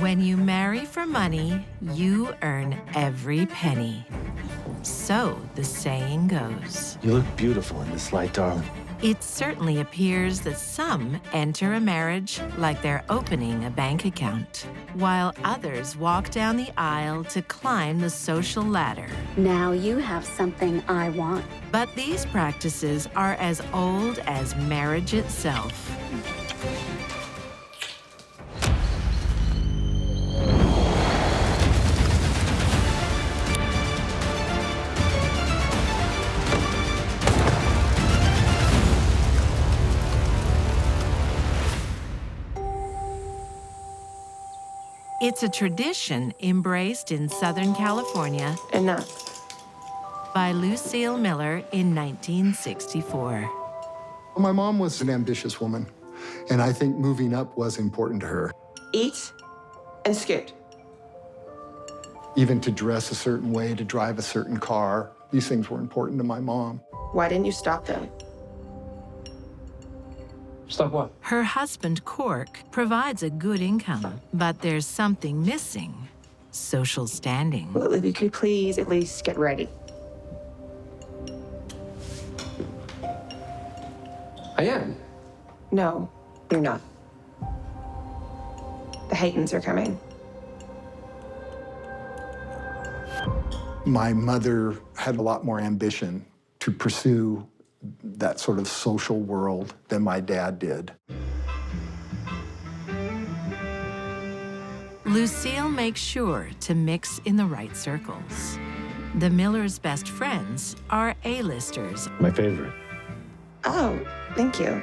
When you marry for money, you earn every penny. So the saying goes. You look beautiful in this light, darling. It certainly appears that some enter a marriage like they're opening a bank account, while others walk down the aisle to climb the social ladder. Now you have something I want. But these practices are as old as marriage itself. It's a tradition embraced in Southern California by Lucille Miller in 1964. My mom was an ambitious woman, and I think moving up was important to her. Eat and scoot. Even to dress a certain way, to drive a certain car, these things were important to my mom. Why didn't you stop them? Stop what? Her husband, Cork, provides a good income, but there's something missing: social standing. Well, if you could please at least get ready. I am. No, you're not. The Haytons are coming. My mother had a lot more ambition to pursue that sort of social world than my dad did. Lucille makes sure to mix in the right circles. The Millers' best friends are A-listers. My favorite. Oh, thank you.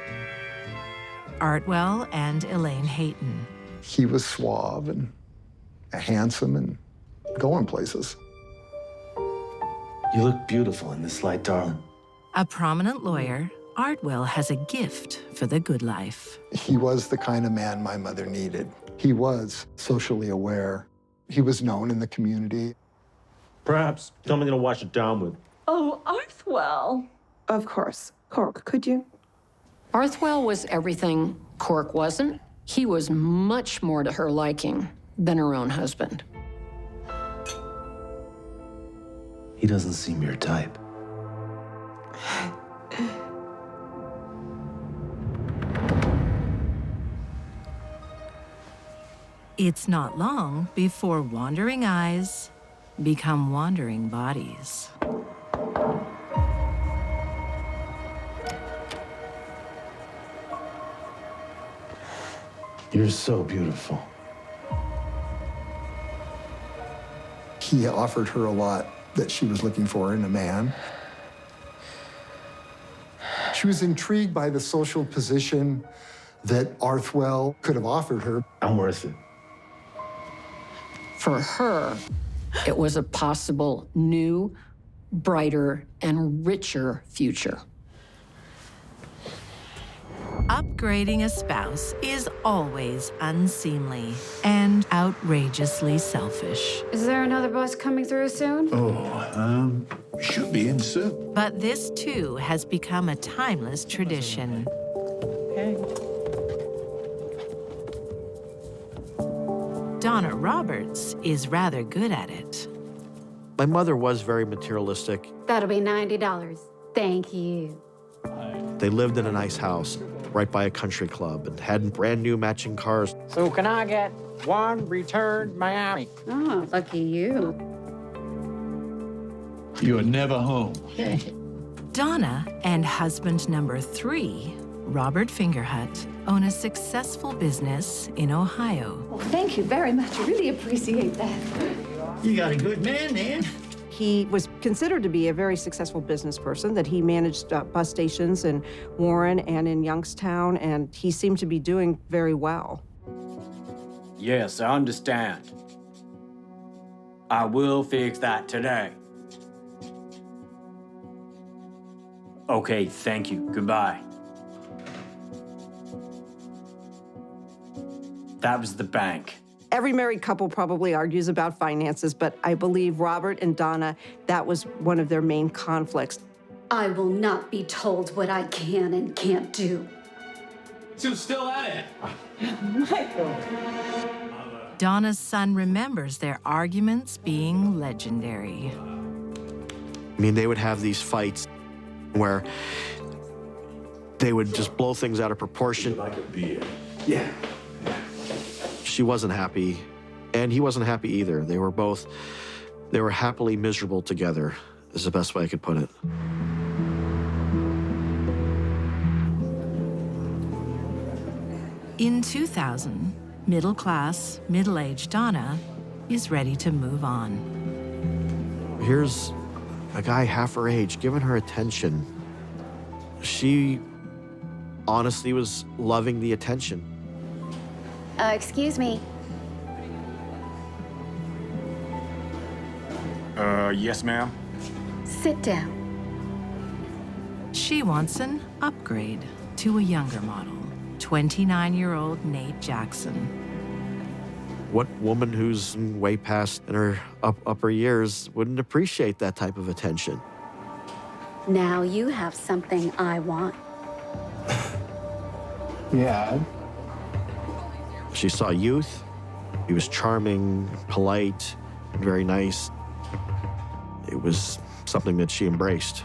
Artwell and Elaine Hayton. He was suave and handsome and going places. You look beautiful in this light, darling. A prominent lawyer, Artwell has a gift for the good life. He was the kind of man my mother needed. He was socially aware. He was known in the community. Perhaps something to wash it down with. Oh, Arthwell. Of course. Cork, could you? Arthwell was everything Cork wasn't. He was much more to her liking than her own husband. He doesn't seem your type. It's not long before wandering eyes become wandering bodies. You're so beautiful. He offered her a lot that she was looking for in a man. She was intrigued by the social position that Arthwell could have offered her. I'm worth it. For her, it was a possible new, brighter, and richer future. Upgrading a spouse is always unseemly and outrageously selfish. Is there another bus coming through soon? Should be in soon. But this, too, has become a timeless tradition. Okay. Donna Roberts is rather good at it. My mother was very materialistic. That'll be $90. Thank you. They lived in a nice house right by a country club and had brand new matching cars. So can I get one return Miami? Oh, lucky you. You are never home. Donna and husband number 3, Robert Fingerhut, own a successful business in Ohio. Well, thank you very much. I really appreciate that. You got a good man, then. He was considered to be a very successful business person, that he managed bus stations in Warren and in Youngstown, and he seemed to be doing very well. Yes, I understand. I will fix that today. Okay, thank you. Goodbye. That was the bank. Every married couple probably argues about finances, but I believe Robert and Donna, that was one of their main conflicts. I will not be told what I can and can't do. She was still at it. Michael. Donna's son remembers their arguments being legendary. I mean, they would have these fights where they would just blow things out of proportion. Like a beer. Yeah. She wasn't happy, and he wasn't happy either. They were happily miserable together, is the best way I could put it. In 2000, middle-class, middle-aged Donna is ready to move on. Here's a guy half her age giving her attention. She honestly was loving the attention. Excuse me. Yes, ma'am. Sit down. She wants an upgrade to a younger model, 29-year-old Nate Jackson. What woman who's way past in her upper years wouldn't appreciate that type of attention? Now you have something I want. Yeah. She saw youth. He was charming, polite, very nice. It was something that she embraced.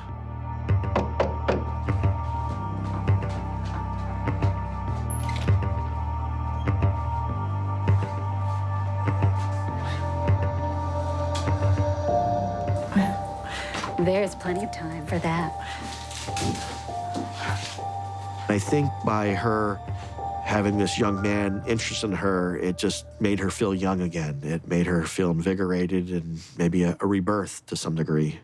There's plenty of time for that. I think by her having this young man interested in her, it just made her feel young again. It made her feel invigorated and maybe a rebirth to some degree.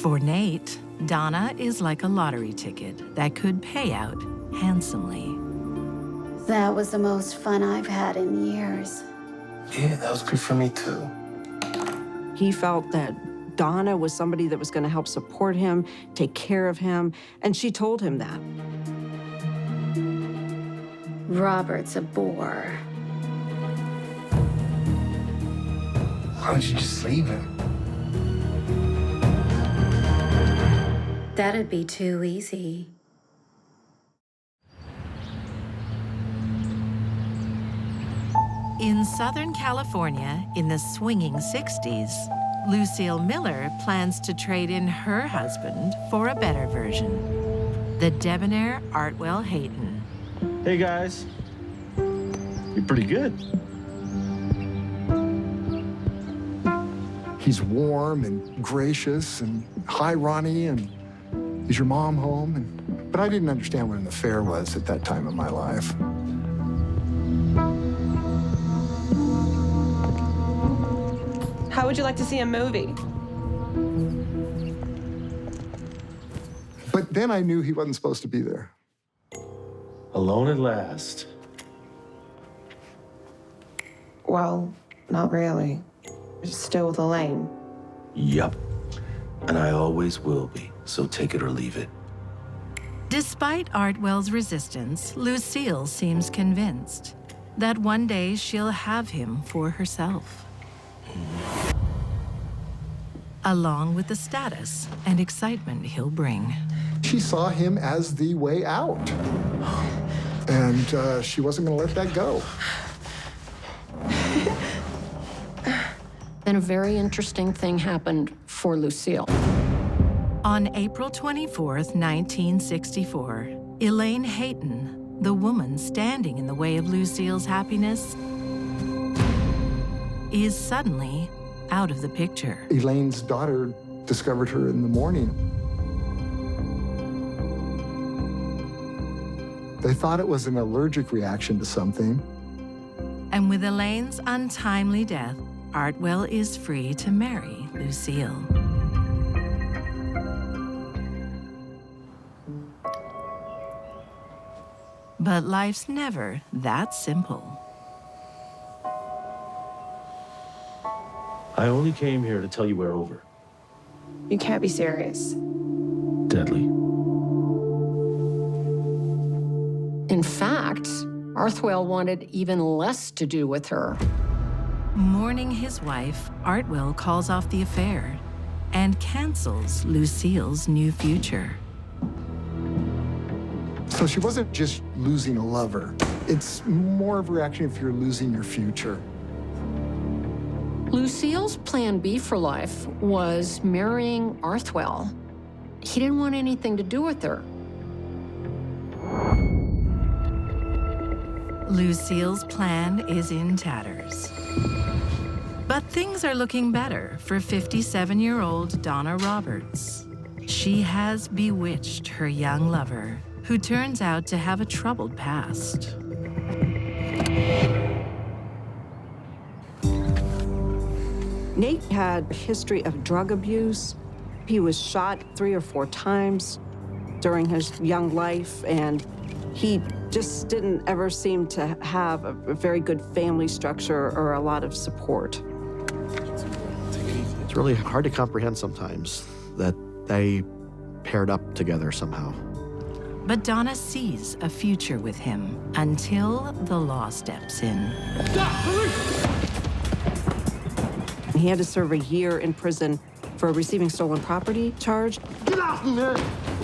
For Nate, Donna is like a lottery ticket that could pay out handsomely. That was the most fun I've had in years. Yeah, that was good for me too. He felt that Donna was somebody that was going to help support him, take care of him, and she told him that. Robert's a bore. Why don't you just leave him? That'd be too easy. In Southern California, in the swinging 60s, Lucille Miller plans to trade in her husband for a better version, the debonair Artwell Hayton. Hey, guys. You're pretty good. He's warm and gracious and hi, Ronnie, and is your mom home? But I didn't understand what an affair was at that time of my life. How would you like to see a movie? But then I knew he wasn't supposed to be there. Alone at last. Well, not really. You're still with Elaine. Yup. And I always will be, so take it or leave it. Despite Artwell's resistance, Lucille seems convinced that one day she'll have him for herself. Along with the status and excitement he'll bring. She saw him as the way out. And she wasn't going to let that go. Then a very interesting thing happened for Lucille. On April 24th, 1964, Elaine Hayton, the woman standing in the way of Lucille's happiness, is suddenly out of the picture. Elaine's daughter discovered her in the morning. They thought it was an allergic reaction to something. And with Elaine's untimely death, Artwell is free to marry Lucille. But life's never that simple. I only came here to tell you we're over. You can't be serious. Deadly. In fact, Artwell wanted even less to do with her. Mourning his wife, Artwell calls off the affair and cancels Lucille's new future. So she wasn't just losing a lover. It's more of a reaction if you're losing your future. Lucille's plan B for life was marrying Arthwell. He didn't want anything to do with her. Lucille's plan is in tatters. But things are looking better for 57-year-old Donna Roberts. She has bewitched her young lover, who turns out to have a troubled past. Nate had a history of drug abuse. He was shot 3 or 4 times during his young life, and he just didn't ever seem to have a very good family structure or a lot of support. It's really hard to comprehend sometimes that they paired up together somehow. But Donna sees a future with him until the law steps in. He had to serve a year in prison for receiving stolen property charge. Get off me, man!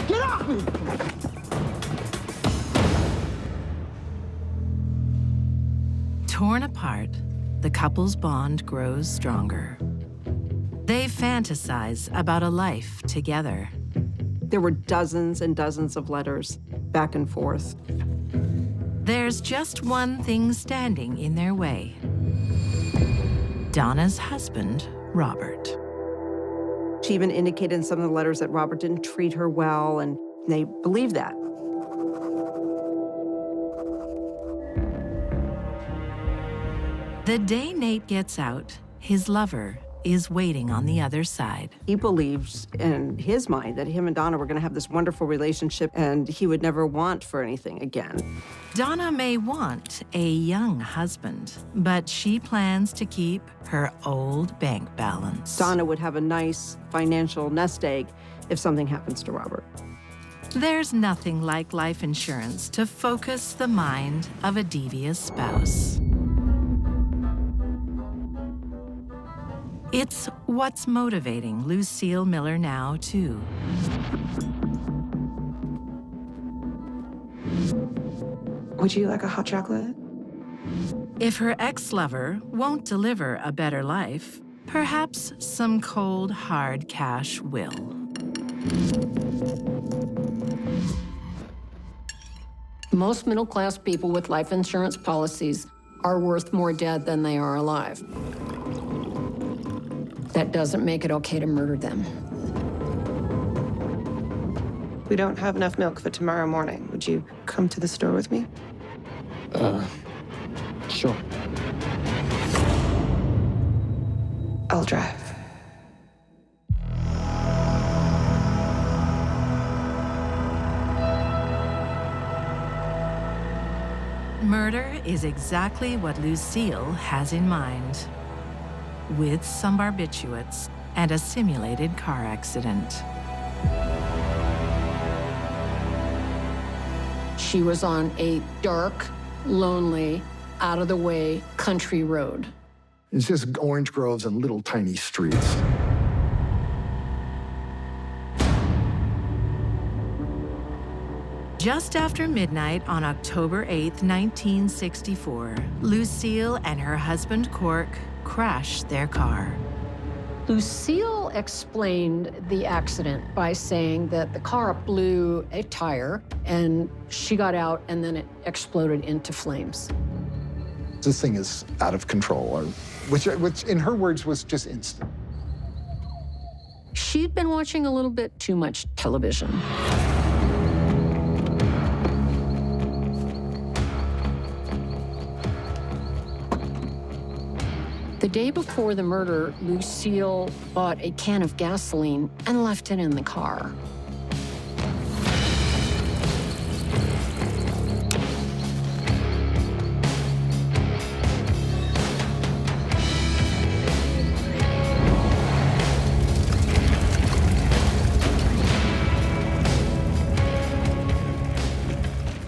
Get off me! Torn apart, the couple's bond grows stronger. They fantasize about a life together. There were dozens and dozens of letters back and forth. There's just one thing standing in their way. Donna's husband, Robert. She even indicated in some of the letters that Robert didn't treat her well, and they believed that. The day Nate gets out, his lover is waiting on the other side. He believes in his mind that him and Donna were going to have this wonderful relationship and he would never want for anything again. Donna may want a young husband, but she plans to keep her old bank balance. Donna would have a nice financial nest egg if something happens to Robert. There's nothing like life insurance to focus the mind of a devious spouse. It's what's motivating Lucille Miller now, too. Would you like a hot chocolate? If her ex-lover won't deliver a better life, perhaps some cold, hard cash will. Most middle-class people with life insurance policies are worth more dead than they are alive. That doesn't make it okay to murder them. We don't have enough milk for tomorrow morning. Would you come to the store with me? Sure. I'll drive. Murder is exactly what Lucille has in mind, with some barbiturates and a simulated car accident. She was on a dark, lonely, out-of-the-way country road. It's just orange groves and little tiny streets. Just after midnight on October 8th, 1964, Lucille and her husband Cork crashed their car. Lucille explained the accident by saying that the car blew a tire and she got out and then it exploded into flames. This thing is out of control, or which in her words was just instant. She'd been watching a little bit too much television. The day before the murder, Lucille bought a can of gasoline and left it in the car.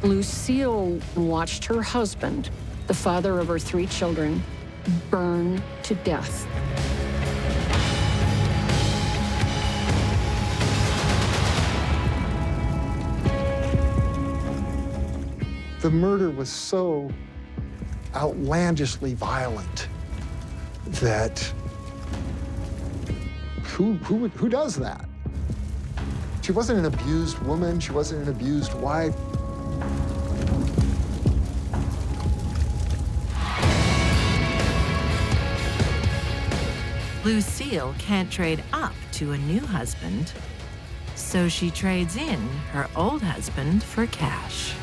Lucille watched her husband, the father of her 3 children, burn to death. The murder was so outlandishly violent that who does that? She wasn't an abused woman. She wasn't an abused wife. Lucille can't trade up to a new husband, so she trades in her old husband for cash.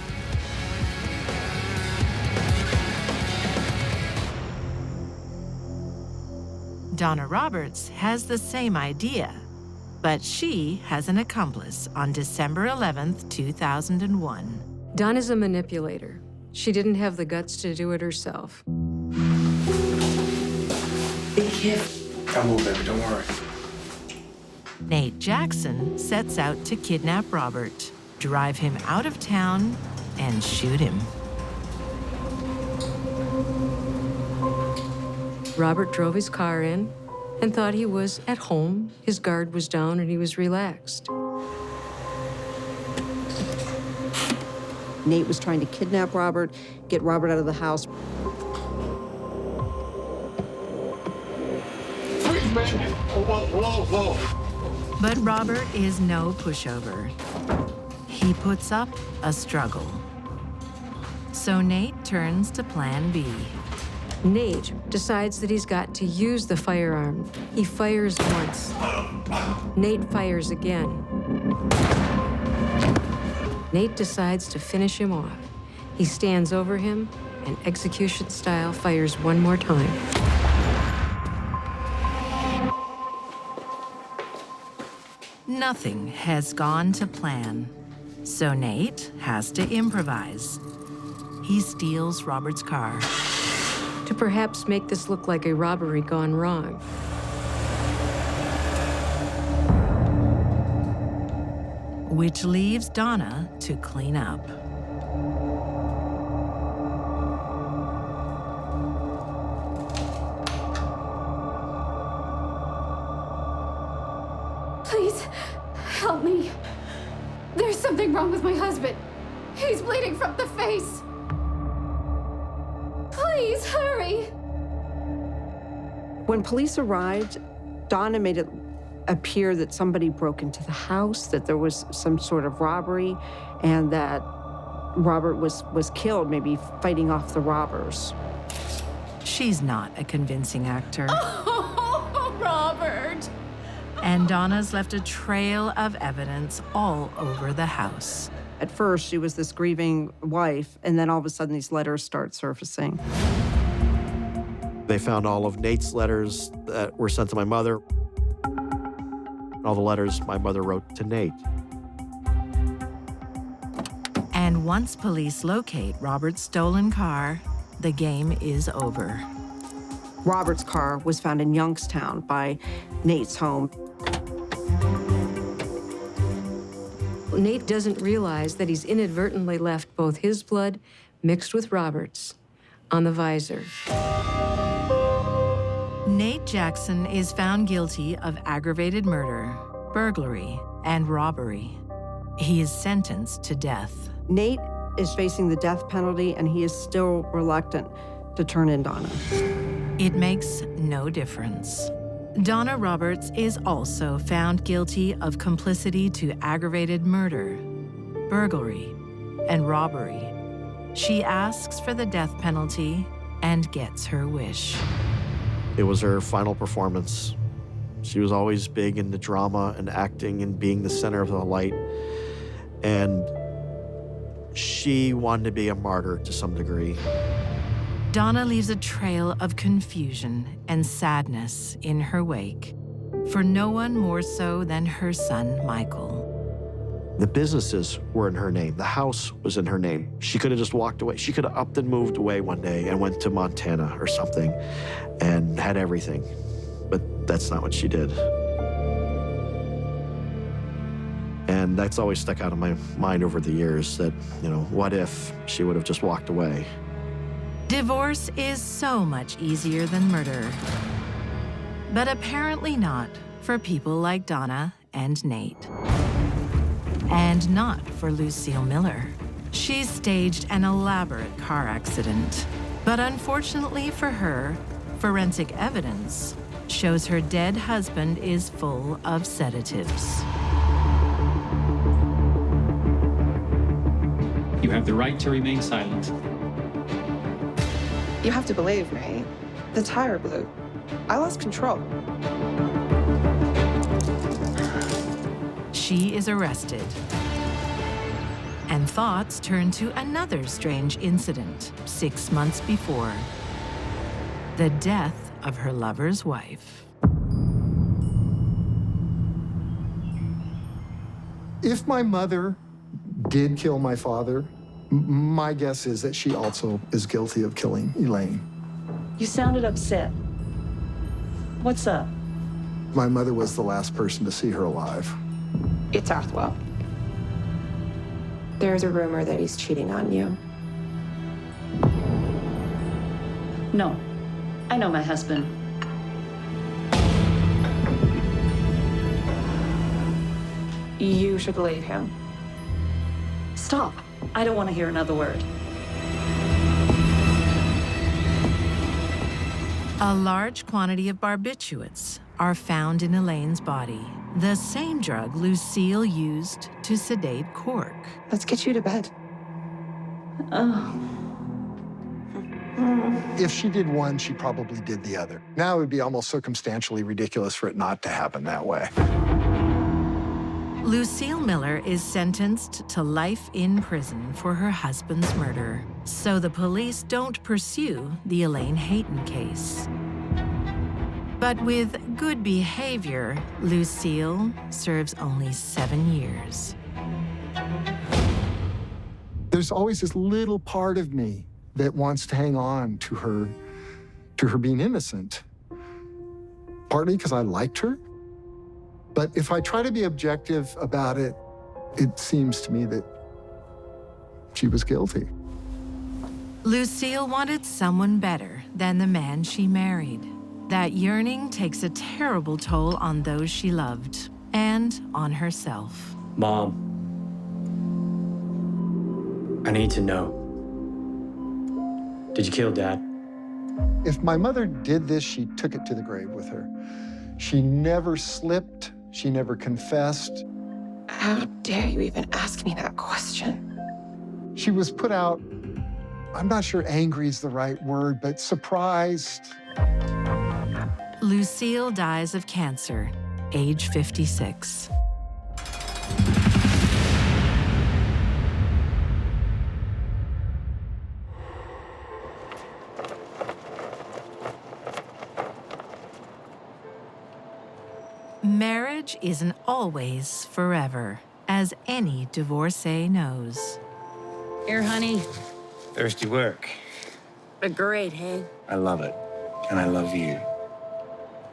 Donna Roberts has the same idea, but she has an accomplice on December 11th, 2001. Donna's a manipulator. She didn't have the guts to do it herself. Be careful. I'll move, baby, don't worry. Nate Jackson sets out to kidnap Robert, drive him out of town, and shoot him. Robert drove his car in and thought he was at home. His guard was down and he was relaxed. Nate was trying to kidnap Robert, get Robert out of the house. But Robert is no pushover. He puts up a struggle. So Nate turns to Plan B. Nate decides that he's got to use the firearm. He fires once. Nate fires again. Nate decides to finish him off. He stands over him and execution style fires one more time. Nothing has gone to plan, so Nate has to improvise. He steals Robert's car. To perhaps make this look like a robbery gone wrong. Which leaves Donna to clean up. Please, help me. There's something wrong with my husband. He's bleeding from the face. Please, hurry. When police arrived, Donna made it appear that somebody broke into the house, that there was some sort of robbery, and that Robert was killed, maybe fighting off the robbers. She's not a convincing actor. Oh, Robert. And Donna's left a trail of evidence all over the house. At first, she was this grieving wife, and then all of a sudden, these letters start surfacing. They found all of Nate's letters that were sent to my mother, all the letters my mother wrote to Nate. And once police locate Robert's stolen car, the game is over. Robert's car was found in Youngstown by Nate's home. Nate doesn't realize that he's inadvertently left both his blood mixed with Robert's on the visor. Nate Jackson is found guilty of aggravated murder, burglary, and robbery. He is sentenced to death. Nate is facing the death penalty, and he is still reluctant to turn in Donna. It makes no difference. Donna Roberts is also found guilty of complicity to aggravated murder, burglary, and robbery. She asks for the death penalty and gets her wish. It was her final performance. She was always big into drama and acting and being the center of the light. And she wanted to be a martyr to some degree. Donna leaves a trail of confusion and sadness in her wake, for no one more so than her son, Michael. The businesses were in her name. The house was in her name. She could have just walked away. She could have upped and moved away one day and went to Montana or something and had everything. But that's not what she did. And that's always stuck out of my mind over the years that, what if she would have just walked away? Divorce is so much easier than murder. But apparently not for people like Donna and Nate. And not for Lucille Miller. She's staged an elaborate car accident. But unfortunately for her, forensic evidence shows her dead husband is full of sedatives. You have the right to remain silent. You have to believe me. The tire blew. I lost control. She is arrested. And thoughts turn to another strange incident 6 months before. The death of her lover's wife. If my mother did kill my father, my guess is that she also is guilty of killing Elaine. You sounded upset. What's up? My mother was the last person to see her alive. It's Arthwell. There's a rumor that he's cheating on you. No, I know my husband. You should believe him. Stop. I don't want to hear another word. A large quantity of barbiturates are found in Elaine's body, the same drug Lucille used to sedate Cork. Let's get you to bed. If she did one, she probably did the other. Now it would be almost circumstantially ridiculous for it not to happen that way. Lucille Miller is sentenced to life in prison for her husband's murder, so the police don't pursue the Elaine Hayton case. But with good behavior, Lucille serves only 7 years. There's always this little part of me that wants to hang on to her being innocent. Partly because I liked her. But if I try to be objective about it, it seems to me that she was guilty. Lucille wanted someone better than the man she married. That yearning takes a terrible toll on those she loved and on herself. Mom, I need to know. Did you kill Dad? If my mother did this, she took it to the grave with her. She never slipped. She never confessed. How dare you even ask me that question? She was put out, I'm not sure angry is the right word, but surprised. Lucille dies of cancer, age 56. Marriage isn't always forever, as any divorcee knows. Here, honey. Thirsty work. But great, hey? I love it. And I love you.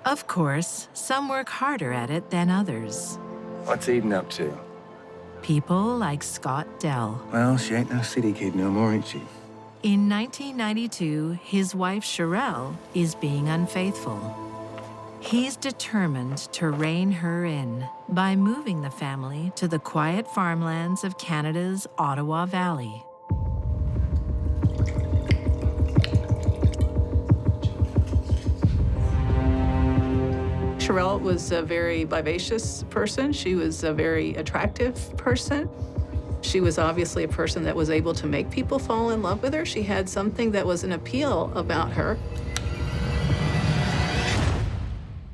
Of course, some work harder at it than others. What's Eden up to? People like Scott Dell. Well, she ain't no city kid no more, ain't she? In 1992, his wife Sherelle is being unfaithful. He's determined to rein her in by moving the family to the quiet farmlands of Canada's Ottawa Valley. Sherelle was a very vivacious person. She was a very attractive person. She was obviously a person that was able to make people fall in love with her. She had something that was an appeal about her.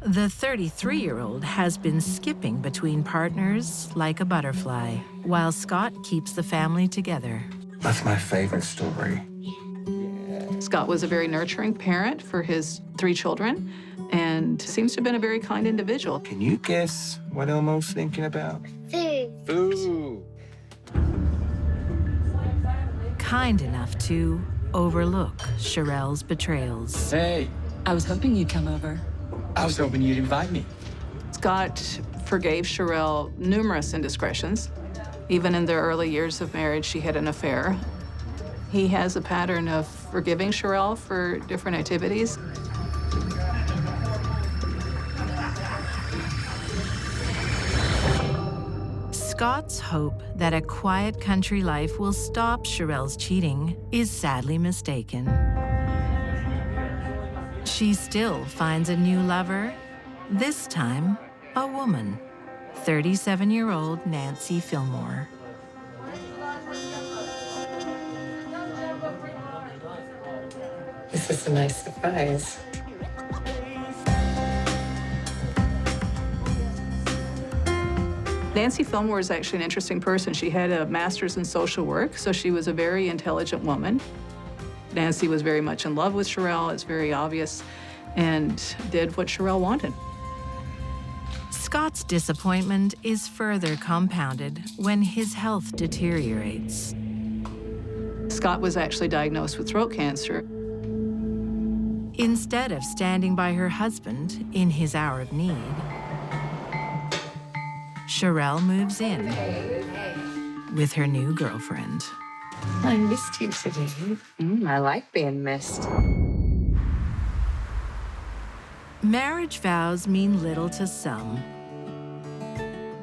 The 33-year-old has been skipping between partners like a butterfly, while Scott keeps the family together. That's my favorite story. Scott was a very nurturing parent for his 3 children and seems to have been a very kind individual. Can you guess what Elmo's thinking about? Food. Food. Kind enough to overlook Sherelle's betrayals. Hey, I was hoping you'd come over. I was hoping you'd invite me. Scott forgave Sherelle numerous indiscretions. Even in their early years of marriage, she had an affair. He has a pattern of forgiving Sherelle for different activities. Scott's hope that a quiet country life will stop Sherelle's cheating is sadly mistaken. She still finds a new lover, this time a woman, 37-year-old Nancy Fillmore. This is a nice surprise. Nancy Fillmore is actually an interesting person. She had a master's in social work, so she was a very intelligent woman. Nancy was very much in love with Sherelle, it's very obvious, and did what Sherelle wanted. Scott's disappointment is further compounded when his health deteriorates. Scott was actually diagnosed with throat cancer. Instead of standing by her husband in his hour of need, Sherelle moves in with her new girlfriend. I missed you today. I like being missed. Marriage vows mean little to some.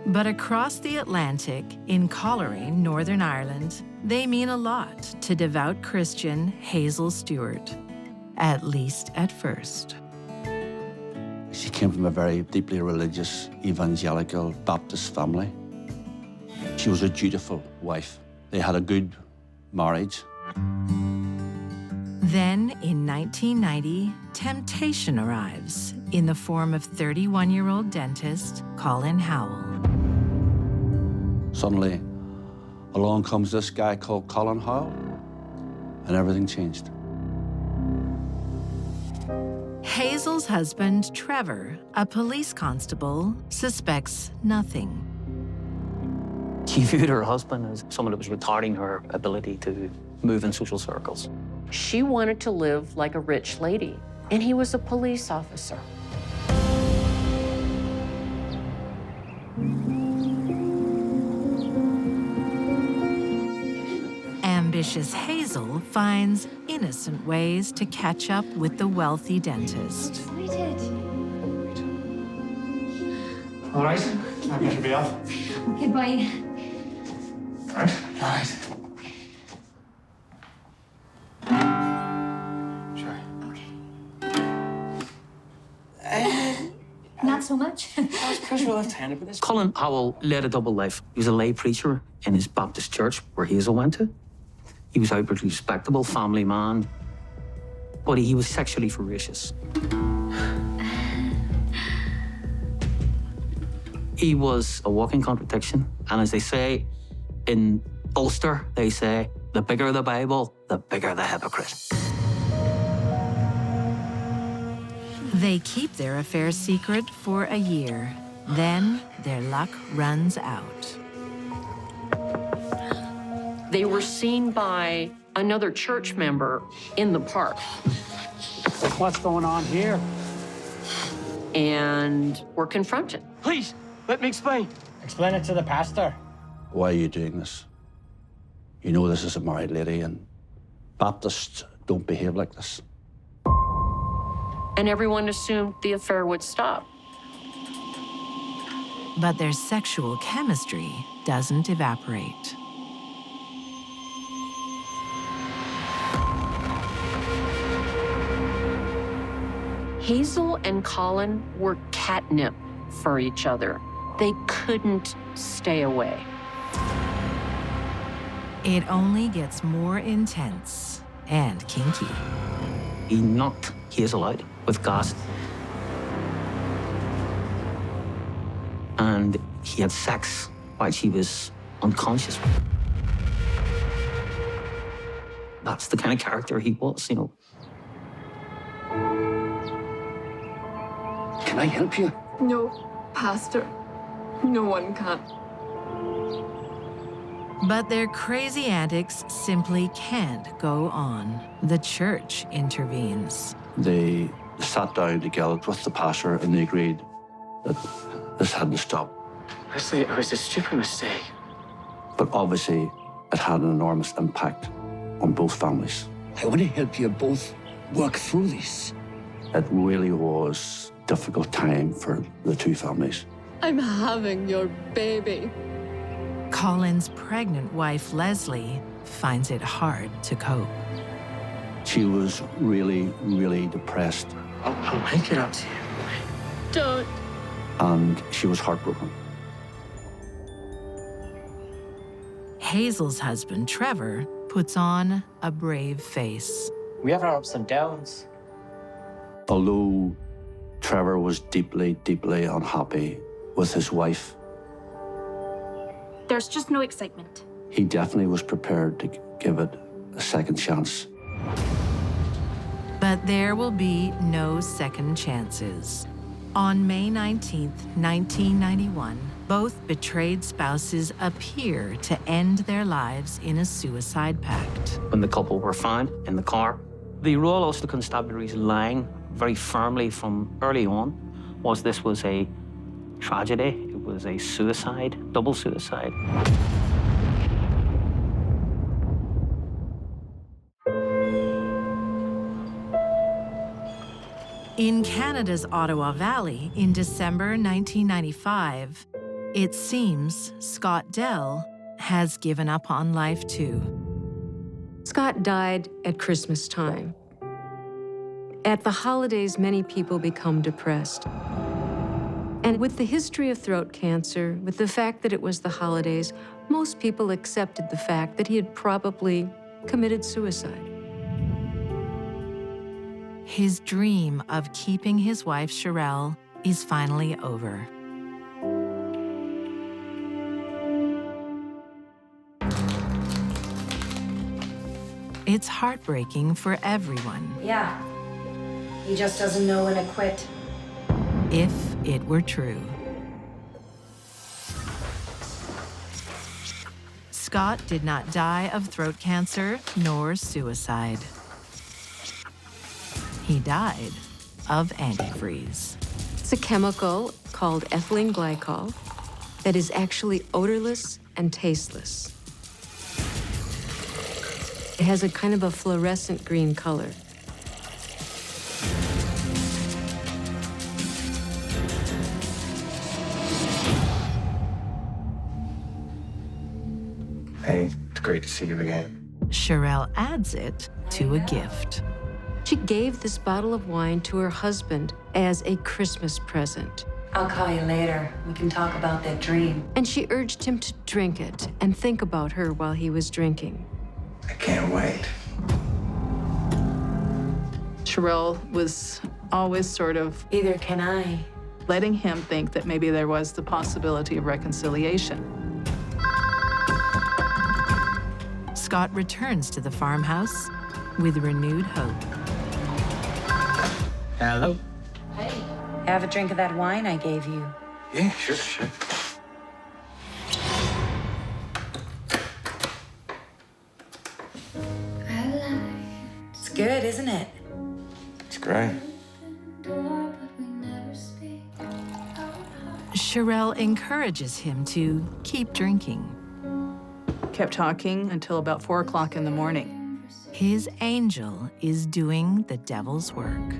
But across the Atlantic, in Coleraine, Northern Ireland, they mean a lot to devout Christian Hazel Stewart, at least at first. She came from a very deeply religious, evangelical Baptist family. She was a dutiful wife. They had a good marriage. Then, in 1990, temptation arrives in the form of 31-year-old dentist Colin Howell. Suddenly, along comes this guy called Colin Howell, and everything changed. Hazel's husband, Trevor, a police constable, suspects nothing. She viewed her husband as someone that was retarding her ability to move in social circles. She wanted to live like a rich lady, and he was a police officer. Ambitious Hazel finds innocent ways to catch up with the wealthy dentist. All right, I'm going to be off. Okay, bye. All right. All right. Not so much. Colin Howell led a double life. He was a lay preacher in his Baptist church where Hazel went to. He was outwardly respectable, family man, but he was sexually voracious. He was a walking contradiction, and as they say in Ulster, they say, the bigger the Bible, the bigger the hypocrite. They keep their affair secret for a year. Then their luck runs out. They were seen by another church member in the park. What's going on here? And were confronted. Please, let me explain. Explain it to the pastor. Why are you doing this? You know this is a married lady, and Baptists don't behave like this. And everyone assumed the affair would stop. But their sexual chemistry doesn't evaporate. Hazel and Colin were catnip for each other. They couldn't stay away. It only gets more intense and kinky. He knocked Hazel out with gas. And he had sex while she was unconscious. That's the kind of character he was, you know. Can I help you? No, Pastor. No one can. But their crazy antics simply can't go on. The church intervenes. They sat down together with the pastor and they agreed that this had to stop. Honestly, it was a stupid mistake. But obviously, it had an enormous impact on both families. I want to help you both work through this. It really was a difficult time for the two families. I'm having your baby. Colin's pregnant wife, Leslie, finds it hard to cope. She was really, really depressed, I'll make it up to you. Don't. and she was heartbroken. Hazel's husband, Trevor, puts on a brave face. We have our ups and downs. Although Trevor was deeply, deeply unhappy with his wife, There's just no excitement. he definitely was prepared to give it a second chance. But there will be no second chances. On May 19th, 1991, both betrayed spouses appear to end their lives in a suicide pact. When the couple were found in the car, the Royal Ulster Constabulary's line very firmly from early on was this was a tragedy. It was a suicide, double suicide. In Canada's Ottawa Valley in December 1995, it seems Scott Dell has given up on life too. Scott died at Christmas time. At the holidays, many people become depressed. And with the history of throat cancer, with the fact that it was the holidays, most people accepted the fact that he had probably committed suicide. His dream of keeping his wife, Sherelle, is finally over. It's heartbreaking for everyone. Yeah. He just doesn't know when to quit. If it were true. Scott did not die of throat cancer nor suicide. He died of antifreeze. It's a chemical called ethylene glycol that is actually odorless and tasteless. It has a kind of a fluorescent green color. Hey, it's great to see you again. Sherelle adds it to a gift. She gave this bottle of wine to her husband as a Christmas present. I'll call you later. We can talk about that dream. And she urged him to drink it and think about her while he was drinking. I can't wait. Sherelle was always sort of Either can I. letting him think that maybe there was the possibility of reconciliation. Scott returns to the farmhouse with renewed hope. Hello. Hey. Have a drink of that wine I gave you. Yeah, sure. It's good, isn't it? It's great. Sherelle encourages him to keep drinking. Kept talking until about 4 o'clock in the morning. His angel is doing the devil's work.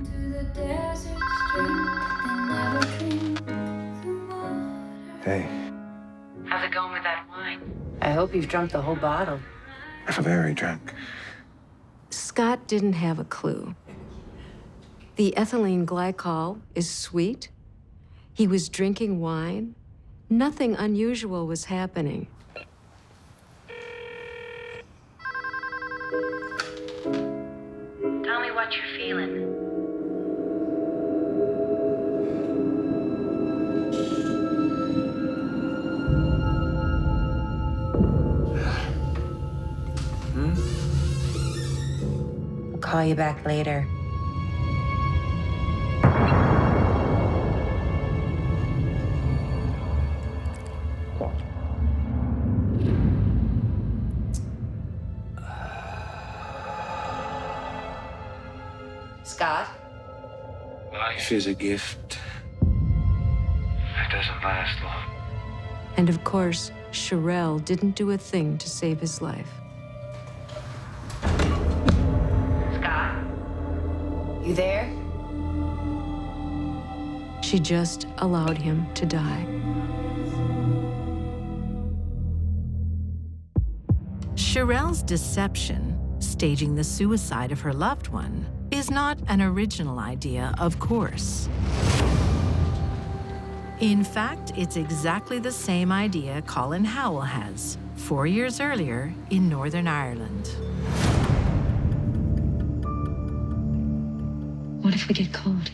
Hey, How's it going with that wine? I hope you've drunk the whole bottle. I'm very drunk. Scott didn't have a clue. The ethylene glycol is sweet. He was drinking wine. Nothing unusual was happening. Tell me what you're feeling. I'll call you back later. Scott? Life is a gift. It doesn't last long. And of course, Sherelle didn't do a thing to save his life. Scott? You there? She just allowed him to die. Sherelle's deception, staging the suicide of her loved one, is not an original idea, of course. In fact, it's exactly the same idea Colin Howell has 4 years earlier in Northern Ireland. What if we get caught?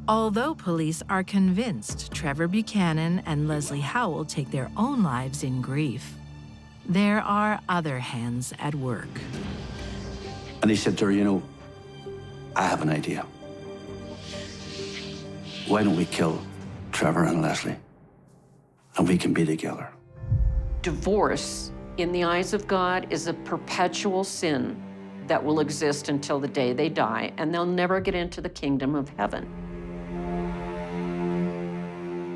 Although police are convinced Trevor Buchanan and Leslie Howell take their own lives in grief, there are other hands at work. And he said to her, you know, I have an idea. Why don't we kill Trevor and Leslie, and we can be together? Divorce, in the eyes of God, is a perpetual sin that will exist until the day they die, and they'll never get into the kingdom of heaven.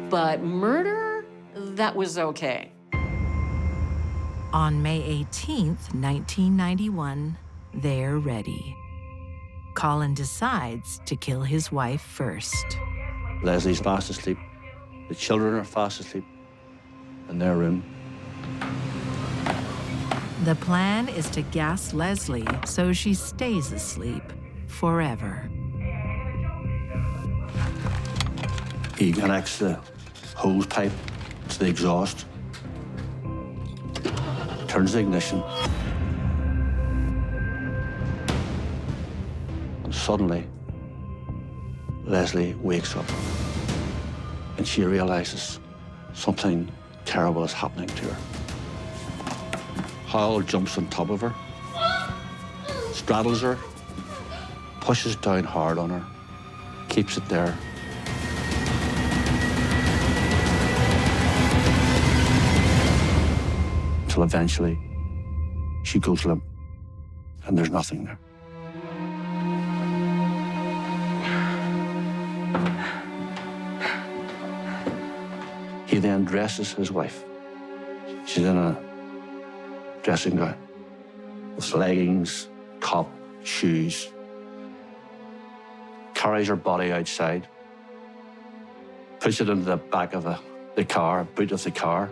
But murder, that was okay. On May 18th, 1991, they're ready. Colin decides to kill his wife first. Leslie's fast asleep. The children are fast asleep in their room. The plan is to gas Leslie so she stays asleep forever. He connects the hose pipe to the exhaust, turns the ignition, and suddenly Leslie wakes up and she realizes something terrible is happening to her. Howell jumps on top of her, straddles her, pushes down hard on her, keeps it there. Until eventually she goes limp and there's nothing there. He then dresses his wife. She's in a dressing gown with leggings, top, shoes. Carries her body outside, puts it into the back of the car, boot of the car.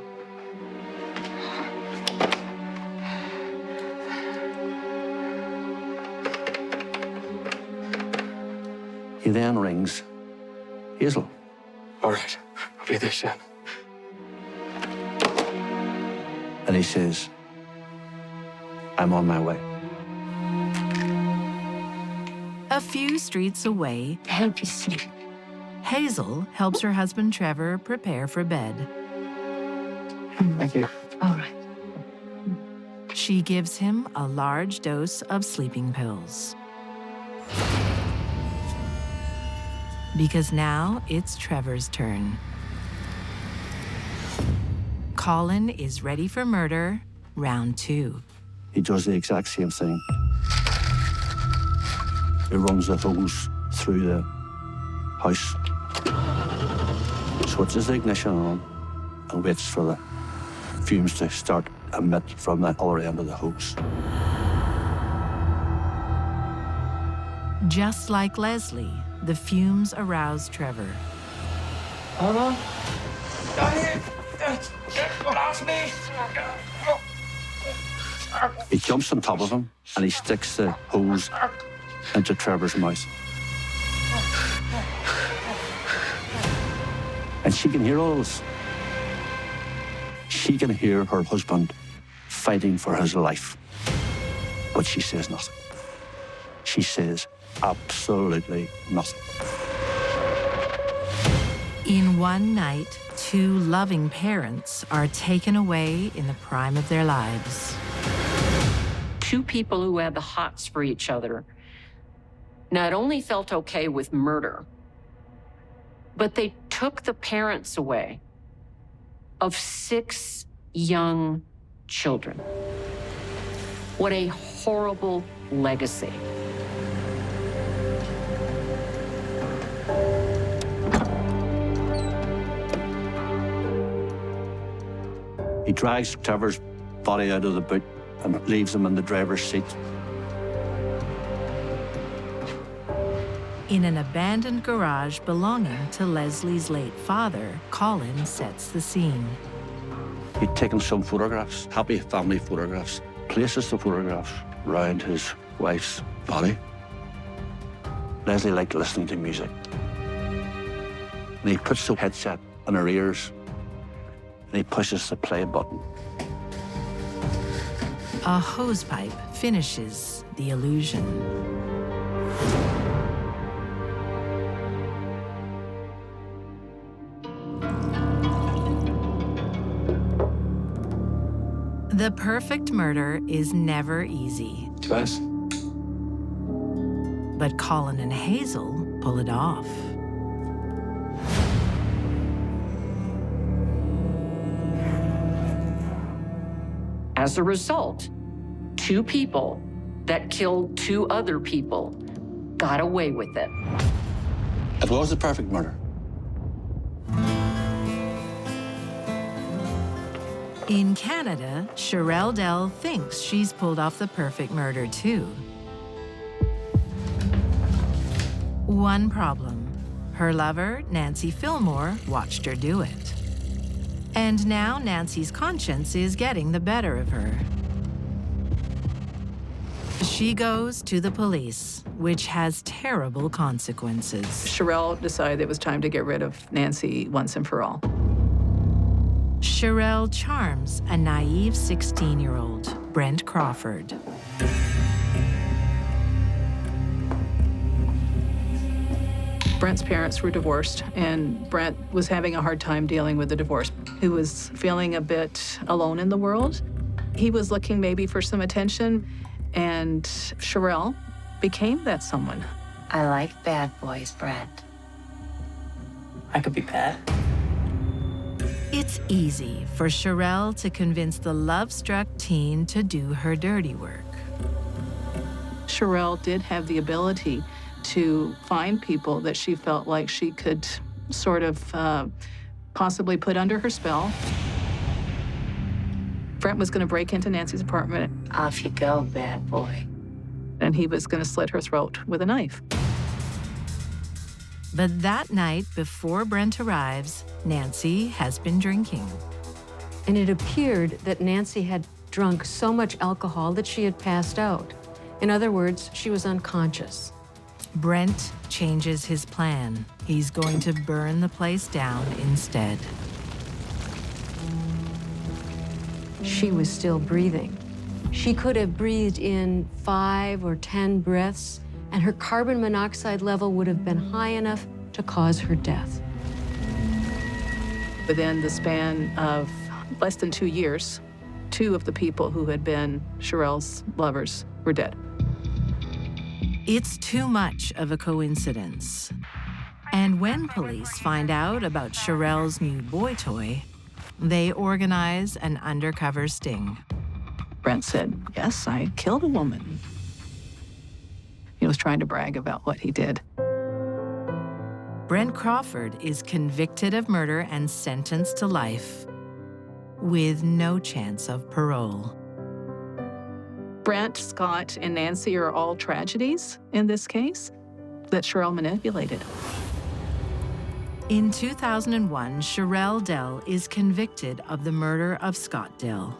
He then rings Hazel. All right, I'll be there soon. And he says, I'm on my way. A few streets away, Help you sleep. Hazel helps her husband Trevor prepare for bed. Thank you. All right. She gives him a large dose of sleeping pills. Because now it's Trevor's turn. Colin is ready for murder, round 2. He does the exact same thing. He runs the hose through the house, switches the ignition on, and waits for the fumes to start emit from the other end of the hose. Just like Leslie, the fumes arouse Trevor. Hold on. Don't ask me. He jumps on top of him and he sticks the hose into Trevor's mouth. And she can hear all this. She can hear her husband fighting for his life. But she says nothing. She says absolutely nothing. In one night, 2 loving parents are taken away in the prime of their lives. 2 people who had the hots for each other not only felt okay with murder, but they took the parents away of 6 young children. What a horrible legacy. He drags Trevor's body out of the boot and leaves him in the driver's seat. In an abandoned garage belonging to Leslie's late father, Colin sets the scene. He'd taken some photographs, happy family photographs, places the photographs around his wife's body. Leslie liked listening to music. And he puts the headset on her ears, and he pushes the play button. A hosepipe finishes the illusion. The perfect murder is never easy. To us. But Colin and Hazel pull it off. As a result, 2 people that killed 2 other people got away with it. It was the perfect murder. In Canada, Sherelle Dell thinks she's pulled off the perfect murder too. One problem. Her lover, Nancy Fillmore, watched her do it. And now Nancy's conscience is getting the better of her. She goes to the police, which has terrible consequences. Sherelle decided it was time to get rid of Nancy once and for all. Sherelle charms a naive 16-year-old, Brent Crawford. Brent's parents were divorced, and Brent was having a hard time dealing with the divorce. He was feeling a bit alone in the world. He was looking maybe for some attention, and Sherelle became that someone. I like bad boys, Brent. I could be bad. It's easy for Sherelle to convince the love-struck teen to do her dirty work. Sherelle did have the ability to find people that she felt like she could sort of possibly put under her spell. Brent was going to break into Nancy's apartment. Off you go, bad boy. And he was going to slit her throat with a knife. But that night, before Brent arrives, Nancy has been drinking. And it appeared that Nancy had drunk so much alcohol that she had passed out. In other words, she was unconscious. Brent changes his plan. He's going to burn the place down instead. She was still breathing. She could have breathed in 5 or 10 breaths, and her carbon monoxide level would have been high enough to cause her death. Within the span of less than 2 years, 2 of the people who had been Sherelle's lovers were dead. It's too much of a coincidence. And when police find out about Sherelle's new boy toy, they organize an undercover sting. Brent said, "Yes, I killed a woman." He was trying to brag about what he did. Brent Crawford is convicted of murder and sentenced to life with no chance of parole. Brent, Scott, and Nancy are all tragedies in this case that Sherelle manipulated. In 2001, Sherelle Dell is convicted of the murder of Scott Dell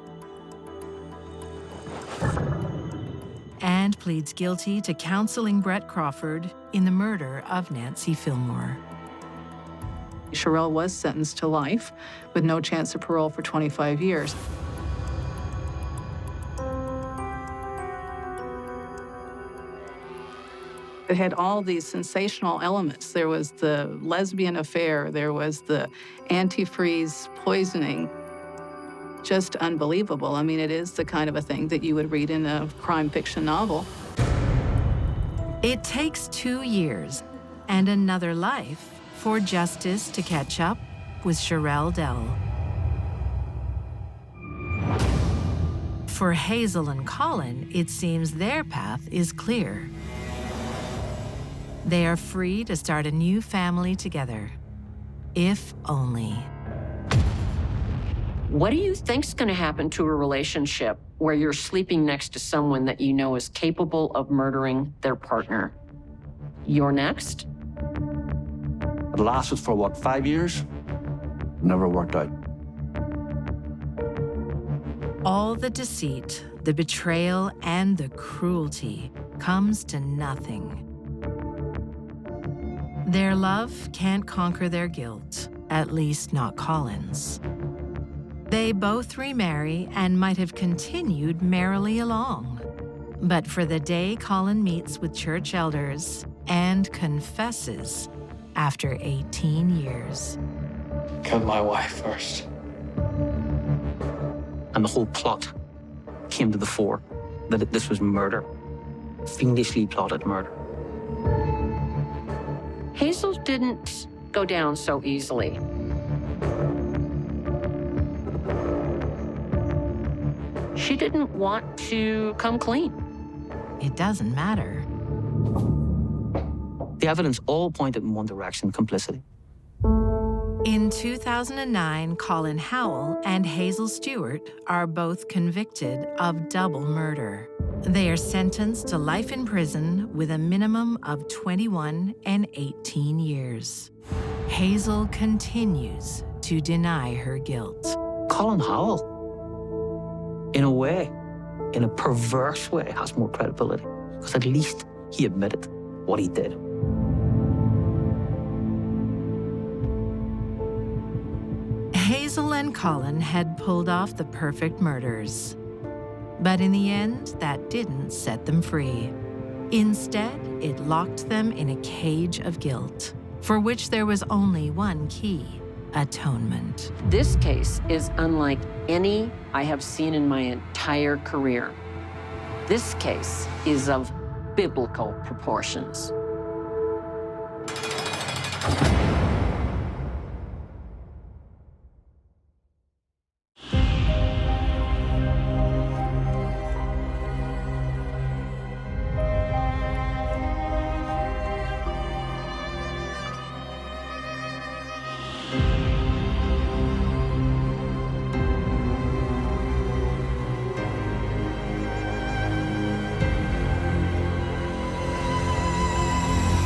and pleads guilty to counseling Brent Crawford in the murder of Nancy Fillmore. Sherelle was sentenced to life with no chance of parole for 25 years. It had all these sensational elements. There was the lesbian affair, there was the antifreeze poisoning. Just unbelievable. I mean, it is the kind of a thing that you would read in a crime fiction novel. It takes 2 years and another life for justice to catch up with Sherelle Dell. For Hazel and Colin, it seems their path is clear. They are free to start a new family together, if only. What do you think's going to happen to a relationship where you're sleeping next to someone that you know is capable of murdering their partner? You're next? It lasted for, what, 5 years? Never worked out. All the deceit, the betrayal, and the cruelty comes to nothing. Their love can't conquer their guilt, at least not Colin's. They both remarry and might have continued merrily along. But for the day Colin meets with church elders and confesses after 18 years. Killed my wife first. And the whole plot came to the fore, that this was murder, fiendishly plotted murder. Hazel didn't go down so easily. She didn't want to come clean. It doesn't matter. The evidence all pointed in one direction: complicity. In 2009, Colin Howell and Hazel Stewart are both convicted of double murder. They are sentenced to life in prison with a minimum of 21 and 18 years. Hazel continues to deny her guilt. Colin Howell, in a way, in a perverse way, has more credibility, because at least he admitted what he did. Hazel and Colin had pulled off the perfect murders. But in the end, that didn't set them free. Instead, it locked them in a cage of guilt, for which there was only one key: atonement. This case is unlike any I have seen in my entire career. This case is of biblical proportions.